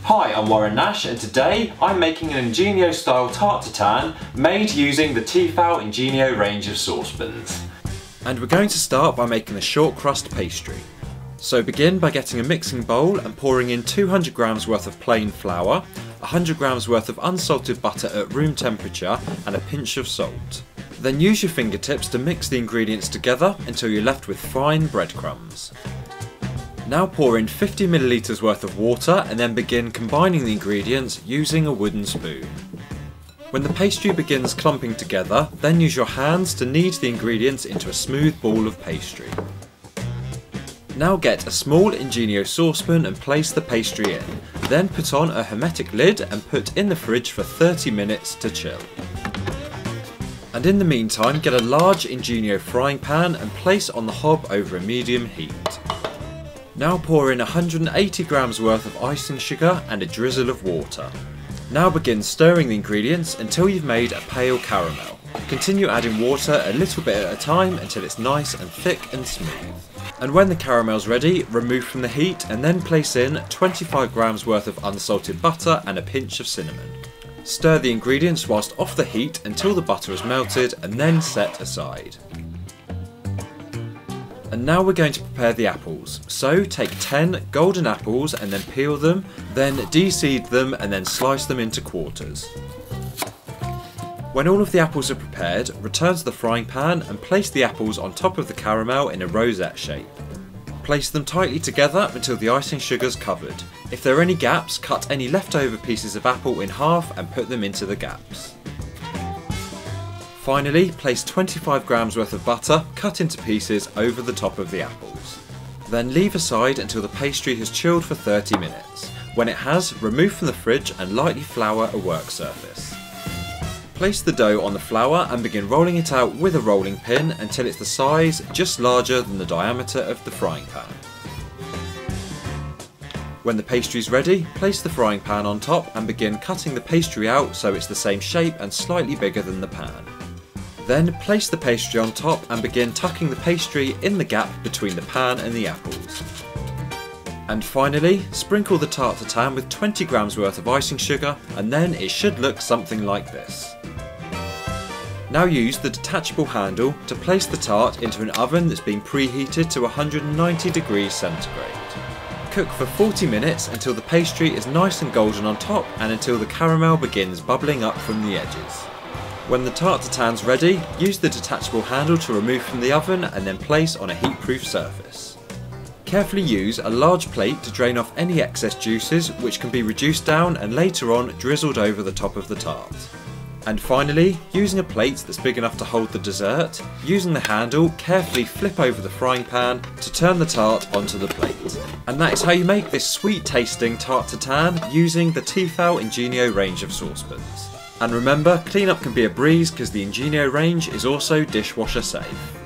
Hi, I'm Warren Nash and today I'm making an Ingenio style Tarte Tatin made using the Tefal Ingenio range of saucepans. And we're going to start by making a short crust pastry. So begin by getting a mixing bowl and pouring in 200 grams worth of plain flour, 100 grams worth of unsalted butter at room temperature and a pinch of salt. Then use your fingertips to mix the ingredients together until you're left with fine breadcrumbs. Now pour in 50 millilitres worth of water and then begin combining the ingredients using a wooden spoon. When the pastry begins clumping together, then use your hands to knead the ingredients into a smooth ball of pastry. Now get a small Ingenio saucepan and place the pastry in. Then put on a hermetic lid and put in the fridge for 30 minutes to chill. And in the meantime, get a large Ingenio frying pan and place on the hob over a medium heat. Now pour in 180 grams worth of icing sugar and a drizzle of water. Now begin stirring the ingredients until you've made a pale caramel. Continue adding water a little bit at a time until it's nice and thick and smooth. And when the caramel's ready, remove from the heat and then place in 25 grams worth of unsalted butter and a pinch of cinnamon. Stir the ingredients whilst off the heat until the butter is melted and then set aside. And now we're going to prepare the apples. So take 10 golden apples and then peel them, then de-seed them and then slice them into quarters. When all of the apples are prepared, return to the frying pan and place the apples on top of the caramel in a rosette shape. Place them tightly together until the icing sugar's covered. If there are any gaps, cut any leftover pieces of apple in half and put them into the gaps. Finally, place 25 grams worth of butter, cut into pieces, over the top of the apples. Then leave aside until the pastry has chilled for 30 minutes. When it has, remove from the fridge and lightly flour a work surface. Place the dough on the flour and begin rolling it out with a rolling pin until it's the size just larger than the diameter of the frying pan. When the pastry is ready, place the frying pan on top and begin cutting the pastry out so it's the same shape and slightly bigger than the pan. Then place the pastry on top and begin tucking the pastry in the gap between the pan and the apples. And finally, sprinkle the Tarte Tatin with 20 grams worth of icing sugar and then it should look something like this. Now use the detachable handle to place the tart into an oven that's been preheated to 190 degrees centigrade. Cook for 40 minutes until the pastry is nice and golden on top and until the caramel begins bubbling up from the edges. When the Tarte Tatin's ready, use the detachable handle to remove from the oven and then place on a heatproof surface. Carefully use a large plate to drain off any excess juices, which can be reduced down and later on drizzled over the top of the tart. And finally, using a plate that's big enough to hold the dessert, using the handle, carefully flip over the frying pan to turn the tart onto the plate. And that is how you make this sweet tasting Tarte Tatin using the Tefal Ingenio range of saucepans. And remember, cleanup can be a breeze because the Ingenio range is also dishwasher safe.